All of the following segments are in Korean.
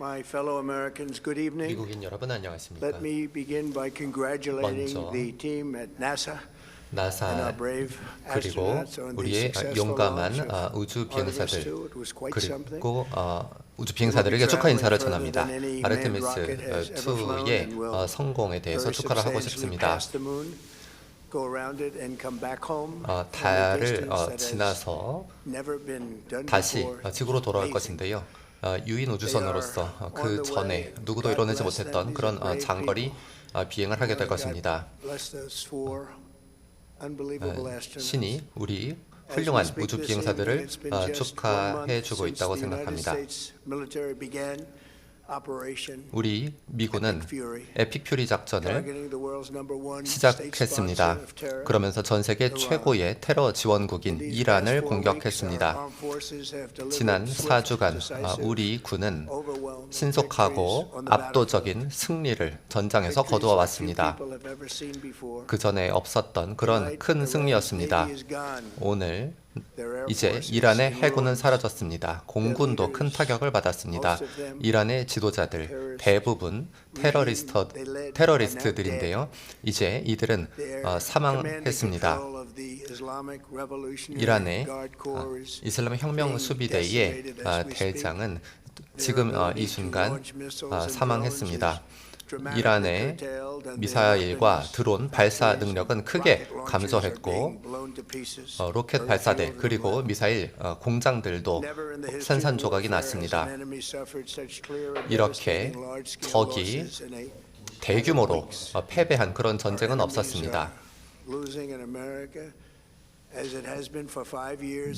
My fellow Americans, good evening. 미국인 여러분 안녕하십니까? Let me begin by congratulating 먼저 the team at NASA and 나사 our brave 그리고 astronauts on the 우리의 successful launch 용감한 of 우주 Artemis 비행사들 2. It was quite something. 그리고 우주 비행사들에게 축하 인사를 전합니다. 아르테미스 2의 성공에 대해서 축하를 하고 싶습니다. 달을 지나서 다시 지구로 돌아올 것인데요. 유인 우주선으로서 그 전에 누구도 이뤄내지 못했던 그런 장거리 비행을 하게 될 것입니다. 신이 우리 훌륭한 우주 비행사들을 축하해주고 있다고 생각합니다. 우리 미군은 에픽 퓨리 작전을 시작했습니다. 그러면서 전 세계 최고의 테러 지원국인 이란을 공격했습니다. 지난 4주간 우리 군은 신속하고 압도적인 승리를 전장에서 거두어 왔습니다. 그 전에 없었던 그런 큰 승리였습니다. 오늘 이제 이란의 해군은 사라졌습니다. 공군도 큰 타격을 받았습니다. 이란의 지도자들 대부분 테러리스트들인데요. 이제 이들은 사망했습니다. 이란의 이슬람 혁명 수비대의 대장은 지금 이 순간 사망했습니다. 이란의 미사일과 드론 발사 능력은 크게 감소했고 로켓 발사대 그리고 미사일 공장들도 산산조각이 났습니다. 이렇게 적이 대규모로 패배한 그런 전쟁은 없었습니다.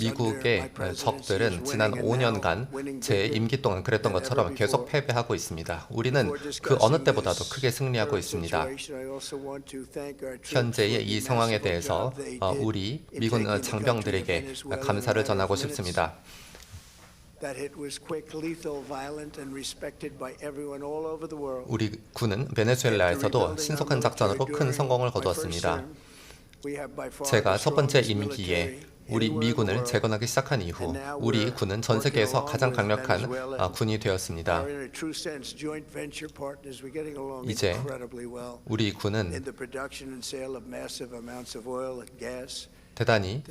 미국의 적들은 지난 5년간 제 임기 동안 그랬던 것처럼 계속 패배하고 있습니다. 우리는 그 어느 때보다도 크게 승리하고 있습니다. 현재의 이 상황에 대해서 우리 미군 장병들에게 감사를 전하고 싶습니다. 우리 군은 베네수엘라에서도 신속한 작전으로 큰 성공을 거두었습니다. 제가 첫 번째 임기에 우리 미군을 재건하기 시작한 이후 우리 군은 전 세계에서 가장 강력한 군이 되었습니다. 이제 우리 군은 대단히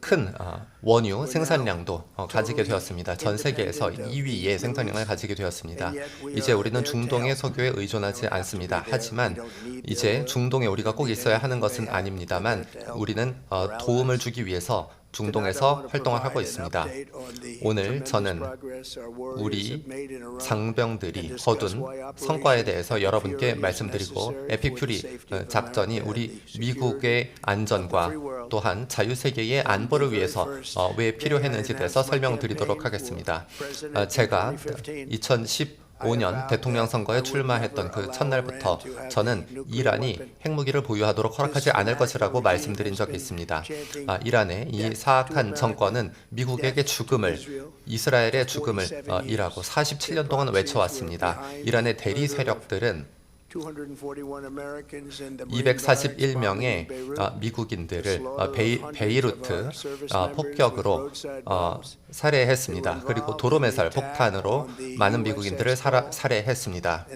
큰 원유 생산량도 가지게 되었습니다. 전 세계에서 2위의 생산량을 가지게 되었습니다. 이제 우리는 중동의 석유에 의존하지 않습니다. 하지만 이제 중동에 우리가 꼭 있어야 하는 것은 아닙니다만 우리는 도움을 주기 위해서 중동에서 활동을 하고 있습니다. 오늘 저는 우리 장병들이 거둔 성과에 대해서 여러분께 말씀드리고 에픽 퓨리 작전이 우리 미국의 안전과 또한 자유세계의 안보를 위해서 왜 필요했는지에 대해서 설명드리도록 하겠습니다. 제가 2015년 대통령 선거에 출마했던 그 첫날부터 저는 이란이 핵무기를 보유하도록 허락하지 않을 것이라고 말씀드린 적이 있습니다. 이란의 이 사악한 정권은 미국에게 죽음을, 이스라엘의 죽음을 이라고 47년 동안 외쳐왔습니다. 이란의 대리 세력들은 241명의 미국인들을 베이루트 폭격으로 살해했습니다. 그리고 도로메살 폭탄으로 많은 미국인들을 살해했습니다.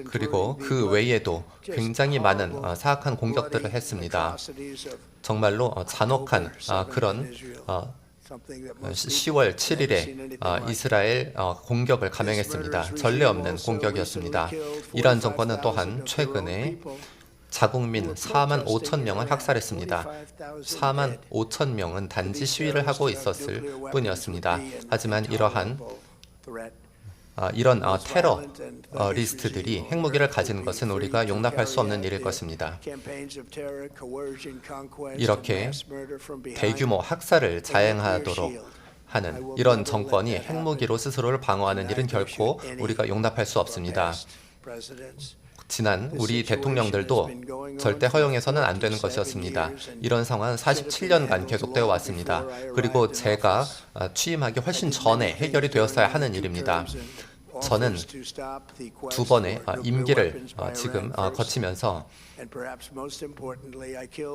그리고 그 외에도 굉장히 많은 사악한 공격들을 했습니다. 정말로 잔혹한 그런 10월 7일에 이스라엘 공격을 감행했습니다. 전례 없는 공격이었습니다. 이란 정권은 또한 최근에 자국민 4만 5천 명을 학살했습니다. 4만 5천 명은 단지 시위를 하고 있었을 뿐이었습니다. 하지만 이런 테러리스트들이 핵무기를 가지는 것은 우리가 용납할 수 없는 일일 것입니다. 이렇게 대규모 학살을 자행하도록 하는 이런 정권이 핵무기로 스스로를 방어하는 일은 결코 우리가 용납할 수 없습니다. 지난 우리 대통령들도 절대 허용해서는 안 되는 것이었습니다. 이런 상황은 47년간 계속되어 왔습니다. 그리고 제가 취임하기 훨씬 전에 해결이 되었어야 하는 일입니다. 저는 두 번의 임기를 지금 거치면서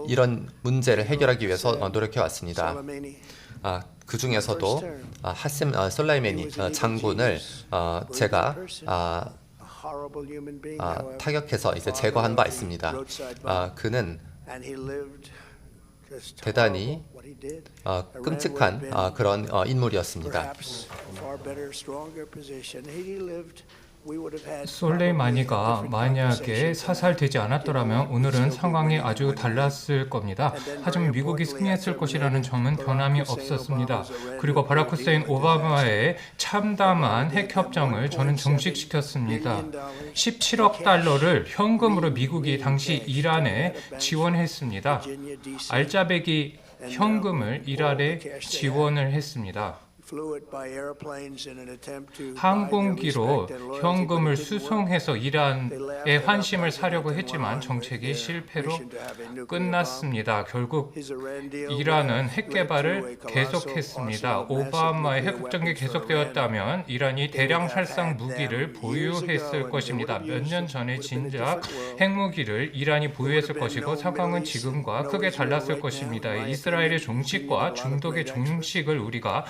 이런 문제를 해결하기 위해서 노력해 왔습니다. 그 중에서도 하셈 솔라이마니 장군을 제가 타격해서 이제 제거한 바 있습니다. 그는 대단히 끔찍한 그런 인물이었습니다. 솔레이마니가 만약에 사살되지 않았더라면 오늘은 상황이 아주 달랐을 겁니다. 하지만 미국이 승리했을 것이라는 점은 변함이 없었습니다. 그리고 바락 후세인 오바마의 참담한 핵협정을 저는 종식시켰습니다. 17억 달러를 현금으로 미국이 당시 이란에 지원했습니다. 알짜배기 현금을 이란에 지원을 했습니다. 항공기로 현금을 수송해서 이란의 환심을 사려고 했지만 정책이 실패로 끝났습니다. 결국 이란은 핵 개발을 계속했습니다. 오바마의 핵협정이 계속되었다면 이란이 대량 살상 무기를 보유했을 것입니다. 몇 년 전에 진작 핵무기를 이란이 보유했을 것이고 상황은 지금과 크게 달랐을 것입니다. 이스라엘의 종식과 중독의 종식을 우리가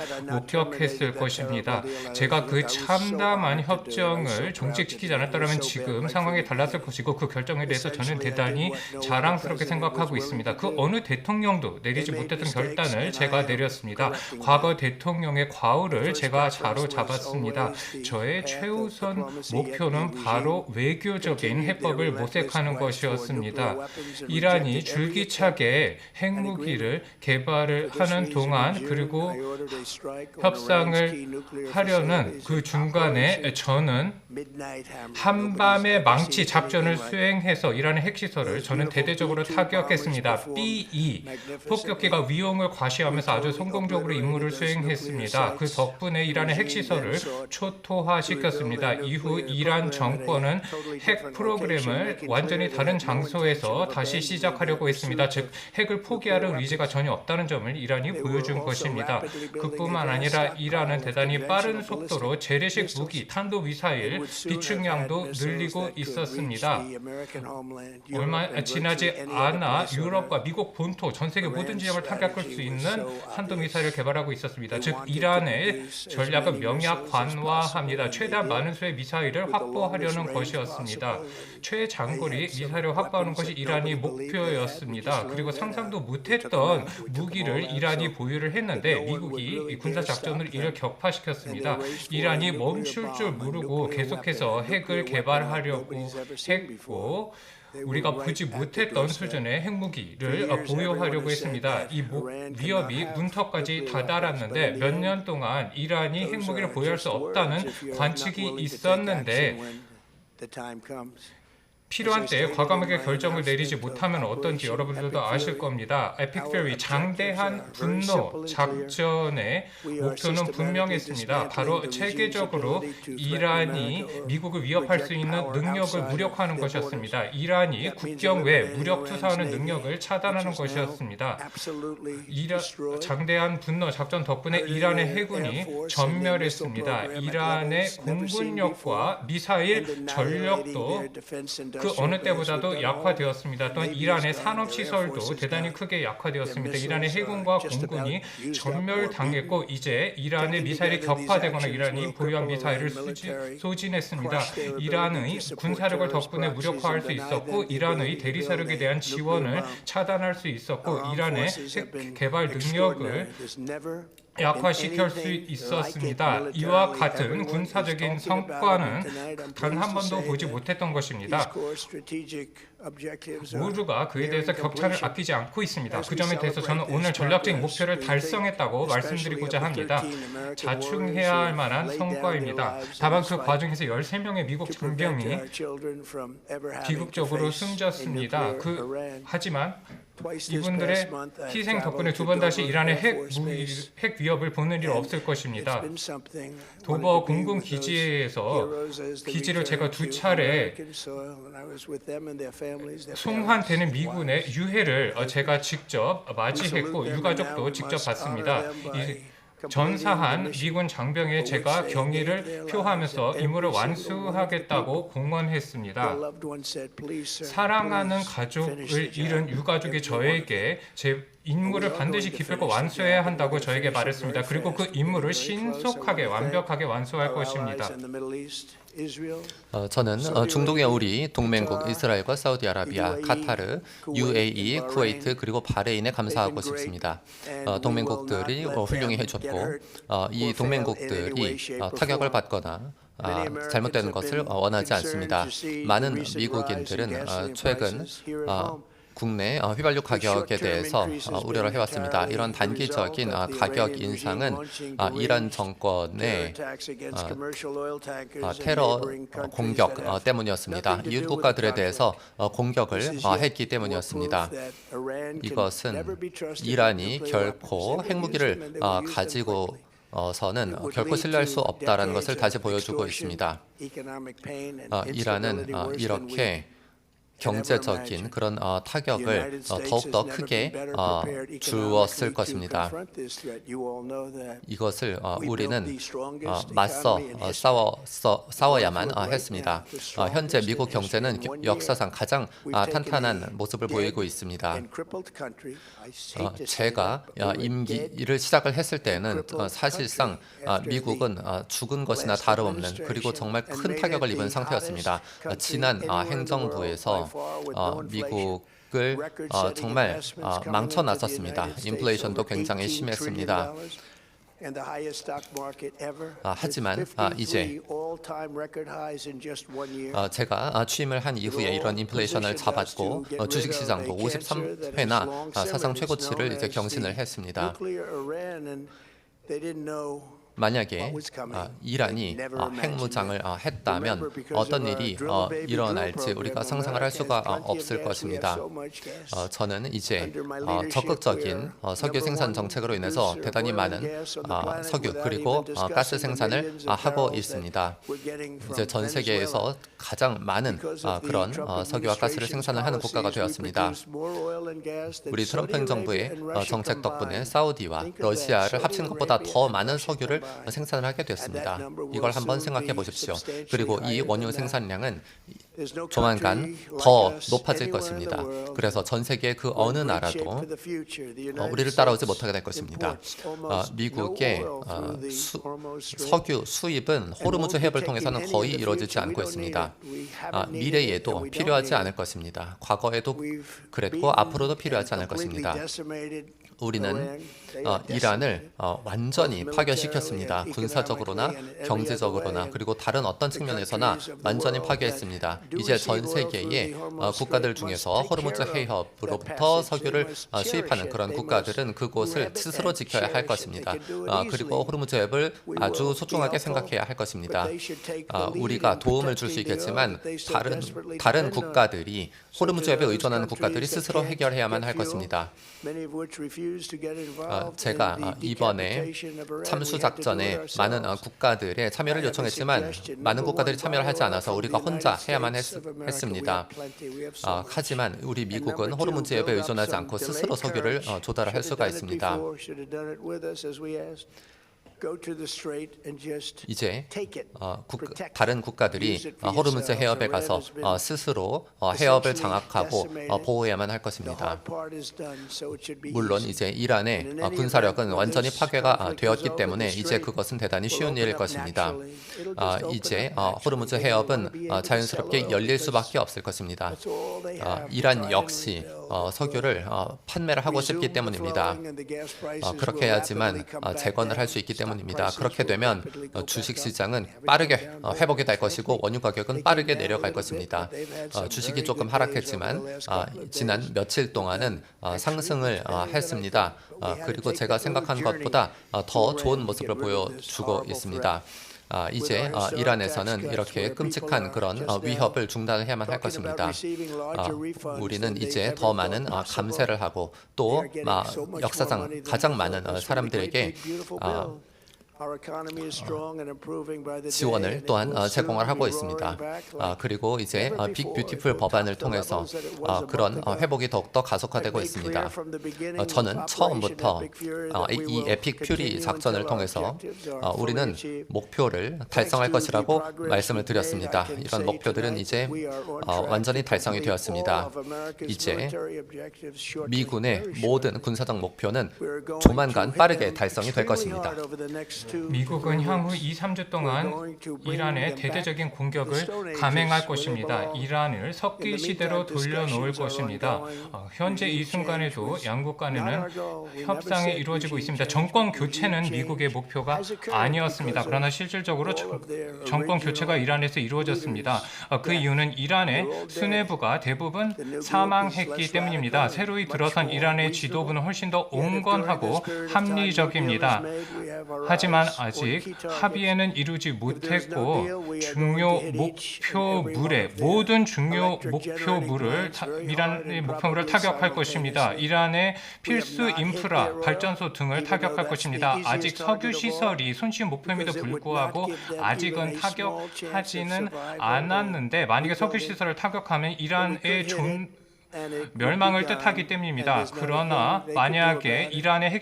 목격했을 것입니다. 제가 그 참담한 협정을 종식시키지 않았다면 지금 상황이 달랐을 것이고 그 결정에 대해서 저는 대단히 자랑스럽게 생각하고 있습니다. 그 어느 대통령도 내리지 못했던 결단을 제가 내렸습니다. 과거 대통령의 과오를 제가 자로잡았습니다. 저의 최우선 목표는 바로 외교적인 해법을 모색하는 것이었습니다. 이란이 줄기차게 핵무기를 개발을 하는 동안 그리고 협상을 하려는 그 중간에 저는 한밤의 망치 작전을 수행해서 이란의 핵시설을 저는 대대적으로 타격했습니다. B-2 폭격기가 위험을 과시하면서 아주 성공적으로 임무를 수행했습니다. 그 덕분에 이란의 핵시설을 초토화시켰습니다. 이후 이란 정권은 핵 프로그램을 완전히 다른 장소에서 다시 시작하려고 했습니다. 즉 핵을 포기하려는 의지가 전혀 없다는 점을 이란이 보여준 것입니다. 그뿐만 아니라 이란은 대단히 빠른 속도로 재래식 무기, 탄도미사일 비축량도 늘리고 있었습니다. 얼마 지나지 않아 유럽과 미국 본토, 전 세계 모든 지역을 타격할 수 있는 탄도미사일을 개발하고 있었습니다. 즉 이란의 전략은 명약관화합니다. 최대한 많은 수의 미사일을 확보하려는 것이었습니다. 최장거리 미사일을 확보하는 것이 이란이 목표였습니다. 그리고 상상도 못했던 무기를 이란이 보유를 했는데 미국이 군사작전을 이를 격파시켰습니다. 이란이 멈출 줄 모르고 계속해서 핵을 개발하려고 했고 우리가 보지 못했던 수준의 핵무기를 보유하려고 했습니다. 이 위협이 문턱까지 다다랐는데 몇 년 동안 이란이 핵무기를 보유할 수 없다는 관측이 있었는데 필요한 때에 과감하게 결정을 내리지 못하면 어떤지 여러분들도 아실 겁니다. 에픽 페리 장대한 분노 작전의 목표는 분명했습니다. 바로 체계적으로 이란이 미국을 위협할 수 있는 능력을 무력화하는 것이었습니다. 이란이 국경 외 무력 투사하는 능력을 차단하는 것이었습니다. 장대한 분노 작전 덕분에 이란의 해군이 전멸했습니다. 이란의 공군력과 미사일 전력도 그 어느 때보다도 약화되었습니다. 또한 이란의 산업시설도 대단히 크게 약화되었습니다. 이란의 해군과 공군이 전멸당했고 이제 이란의 미사일이 격파되거나 이란이 보유한 미사일을 소진했습니다. 이란의 군사력을 덕분에 무력화할 수 있었고 이란의 대리세력에 대한 지원을 차단할 수 있었고 이란의 핵 개발 능력을 약화시킬 수 있었습니다. 이와 같은 군사적인 성과는 단 한 번도 보지 못했던 것입니다. 모두가 그에 대해서 격차를 아끼지 않고 있습니다. 그 점에 대해서 저는 오늘 전략적인 목표를 달성했다고 말씀드리고자 합니다. 자충해야 할 만한 성과입니다. 다만 그 과정에서 13명의 미국 장병이 비극적으로 숨졌습니다. 하지만 이분들의 희생 덕분에 두 번 다시 이란의 핵 위협을 보는 일 없을 것입니다. 도버 공군 기지에서 기지를 제가 2차례 송환되는 미군의 유해를 제가 직접 맞이했고 유가족도 직접 봤습니다. 전사한 미군 장병에 제가 경의를 표하면서 임무를 완수하겠다고 공언했습니다. 사랑하는 가족을 잃은 유가족이 저에게 제 임무를 반드시 기필코 완수해야 한다고 저에게 말했습니다. 그리고 그 임무를 신속하게 완벽하게 완수할 것입니다. 저는 중동의 우리 동맹국 이스라엘과 사우디아라비아, 카타르, UAE, 쿠웨이트 그리고 바레인에 감사하고 싶습니다. 동맹국들이 훌륭히 해줬고 이 동맹국들이 타격을 받거나 잘못되는 것을 원하지 않습니다. 많은 미국인들은 최근 국내 휘발유 가격에 대해서 우려를 해왔습니다. 이런 단기적인 가격 인상은 이란 정권의 테러 공격 때문이었습니다. 이웃 국가들에 대해서 공격을 했기 때문이었습니다. 이것은 이란이 결코 핵무기를 가지고 서는 결코 신뢰할 수 없다라는 것을 다시 보여주고 있습니다. 이란은 이렇게 경제적인 그런 타격을 더욱더 크게 주었을 것입니다. 이것을 우리는 맞서 싸워야만 했습니다. 현재 미국 경제는 역사상 가장 탄탄한 모습을 보이고 있습니다. 제가 임기를 시작을 했을 때는 사실상 미국은 죽은 것이나 다름없는 그리고 정말 큰 타격을 입은 상태였습니다. 지난 행정부에서 미국을 정말 망쳐놨었습니다. 인플레이션도 굉장히 심했습니다. 하지만 이제 제가 취임을 한 이후에 이런 인플레이션을 잡았고 주식시장도 53회나 사상 최고치를 이제 경신을 했습니다. 만약에 이란이 핵무장을 했다면 어떤 일이 일어날지 우리가 상상을 할 수가 없을 것입니다. 저는 이제 적극적인 석유 생산 정책으로 인해서 대단히 많은 석유 그리고 가스 생산을 하고 있습니다. 이제 전 세계에서 가장 많은 그런 석유와 가스를 생산을 하는 국가가 되었습니다. 우리 트럼프 행정부의 정책 덕분에 사우디와 러시아를 합친 것보다 더 많은 석유를 생산을 하게 됐습니다. 이걸 한번 생각해 보십시오. 그리고 이 원유 생산량은 조만간 더 높아질 것입니다. 그래서 전 세계 그 어느 나라도 우리를 따라오지 못하게 될 것입니다. 미국의 석유 수입은 호르무즈 해협을 통해서는 거의 이루어지지 않고 있습니다. 미래에도 필요하지 않을 것입니다. 과거에도 그랬고 앞으로도 필요하지 않을 것입니다. 우리는 이란을 완전히 파괴시켰습니다. 군사적으로나 경제적으로나 그리고 다른 어떤 측면에서나 완전히 파괴했습니다. 이제 전 세계의 국가들 중에서 호르무즈 해협으로부터 석유를 수입하는 그런 국가들은 그곳을 스스로 지켜야 할 것입니다. 그리고 호르무즈 해협을 아주 소중하게 생각해야 할 것입니다. 우리가 도움을 줄 수 있겠지만 다른 국가들이 호르무즈 해협에 의존하는 국가들이 스스로 해결해야만 할 것입니다. 제가 이번에 참수 작전에 많은 국가들의 참여를 요청했지만 많은 국가들이 참여를 하지 않아서 우리가 혼자 해야만 했습니다. 하지만 우리 미국은 호르무즈 해협에 의존하지 않고 스스로 석유를 조달할 수가 있습니다. 이제 다른 국가들이 호르무즈 해협에 가서 스스로 해협을 장악하고 보호해야만 할 것입니다. 물론 이제 이란의 군사력은 완전히 파괴가 되었기 때문에 이제 그것은 대단히 쉬운 일일 것입니다. 이제 호르무즈 해협은 자연스럽게 열릴 수밖에 없을 것입니다. 이란 역시 석유를 판매를 하고 싶기 때문입니다. 그렇게 해야지만 재건을 할 수 있기 때문입니다. 그렇게 되면 주식시장은 빠르게 회복이 될 것이고 원유 가격은 빠르게 내려갈 것입니다. 주식이 조금 하락했지만 지난 며칠 동안은 상승을 했습니다. 그리고 제가 생각한 것보다 더 좋은 모습을 보여주고 있습니다. 이제 이란에서는 이렇게 끔찍한 그런 위협을 중단을 해야만 할 것입니다. 우리는 이제 더 많은 감세를 하고 또 역사상 가장 많은 사람들에게 지원을 또한 제공을 하고 있습니다. 그리고 이제 빅 뷰티풀 법안을 통해서 그런 회복이 더욱더 가속화되고 있습니다. 저는 처음부터 이 에픽 퓨리 작전을 통해서 우리는 목표를 달성할 것이라고 말씀을 드렸습니다. 이런 목표들은 이제 완전히 달성이 되었습니다. 이제 미군의 모든 군사적 목표는 조만간 빠르게 달성이 될 것입니다. 미국은 향후 2, 3주 동안 이란의 대대적인 공격을 감행할 것입니다. 이란을 석기 시대로 돌려놓을 것입니다. 현재 이 순간에도 양국 간에는 협상이 이루어지고 있습니다. 정권 교체는 미국의 목표가 아니었습니다. 그러나 실질적으로 정권 교체가 이란에서 이루어졌습니다. 그 이유는 이란의 수뇌부가 대부분 사망했기 때문입니다. 새로이 들어선 이란의 지도부는 훨씬 더 온건하고 합리적입니다. 하지만 아직 합의에는 이루지 못했고 모든 중요 목표물을 이란의 목표물을 타격할 것입니다. 이란의 필수 인프라, 발전소 등을 타격할 것입니다. 아직 석유 시설이 손쉬운 목표임에도 불구하고 아직은 타격하지는 않았는데 만약에 석유 시설을 타격하면 이란의 멸망을 뜻하기 때문입니다. 그러나 만약에 이란의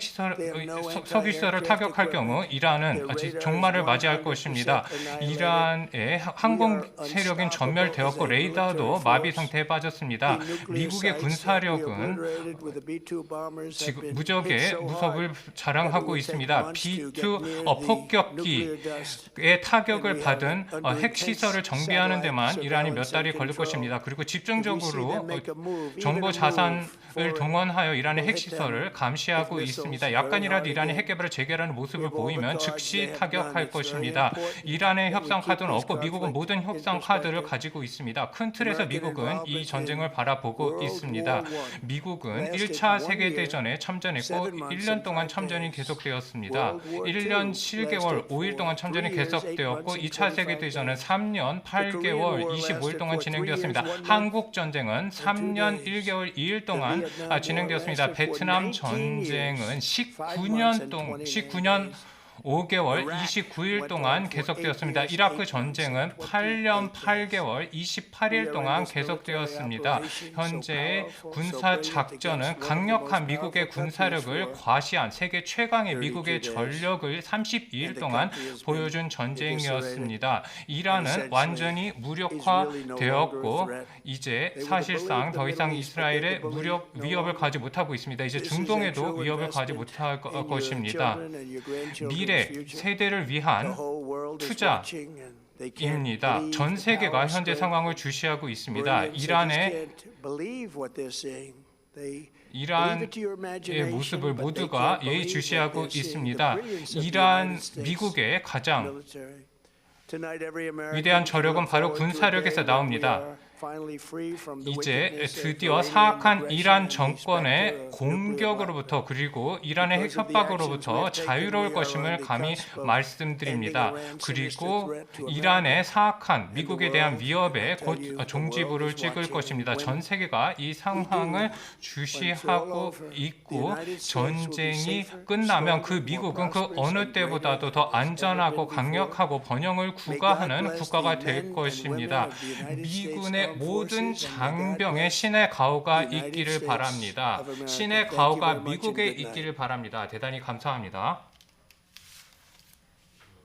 석유 시설을 타격할 경우 이란은 종말을 맞이할 것입니다. 이란의 항공 세력은 전멸되었고 레이더도 마비 상태에 빠졌습니다. 미국의 군사력은 지금 무적의 무섭을 자랑하고 있습니다. B2 폭격기의 타격을 받은 핵시설을 정비하는 데만 이란이 몇 달이 걸릴 것입니다. 그리고 집중적으로 정보 자산을 동원하여 이란의 핵시설을 감시하고 있습니다. 약간이라도 이란의 핵개발을 재개하는 모습을 보이면 즉시 타격할 것입니다. 이란의 협상 카드는 없고 미국은 모든 협상 카드를 가지고 있습니다. 큰 틀에서 미국은 이 전쟁을 바라보고 있습니다. 미국은 1차 세계대전에 참전했고 1년 동안 참전이 계속되었습니다. 1년 7개월 5일 동안 참전이 계속되었고 2차 세계대전은 3년 8개월 25일 동안 진행되었습니다. 한국전쟁은 3년 1개월 2일 동안 진행되었습니다. 베트남 전쟁은 19년 5개월 29일 동안 계속되었습니다. 이라크 전쟁은 8년 8개월 28일 동안 계속되었습니다. 현재의 군사 작전은 강력한 미국의 군사력을 과시한 세계 최강의 미국의 전력을 32일 동안 보여준 전쟁이었습니다. 이란은 완전히 무력화되었고 이제 사실상 더 이상 이스라엘의 무력 위협을 가지 못하고 있습니다. 이제 중동에도 위협을 가지 못할 것입니다. 미래 세대를 위한 투자입니다. 전 세계가 현재 상황을 주시하고 있습니다. 이란의 모습을 모두가 예의주시하고 있습니다. 미국의 가장 위대한 저력은 바로 군사력에서 나옵니다. 이제 드디어 사악한 이란 정권의 공격으로부터 그리고 이란의 핵 협박으로부터 자유로울 것임을 감히 말씀드립니다. 그리고 이란의 사악한 미국에 대한 위협에 곧 종지부를 찍을 것입니다. 전 세계가 이 상황을 주시하고 있고 전쟁이 끝나면 그 미국은 그 어느 때보다도 더 안전하고 강력하고 번영을 구가하는 국가가 될 것입니다. 미군의 모든 장병의 신의 가호가 있기를 바랍니다. 신의 가호가 미국에 있기를 바랍니다. 대단히 감사합니다.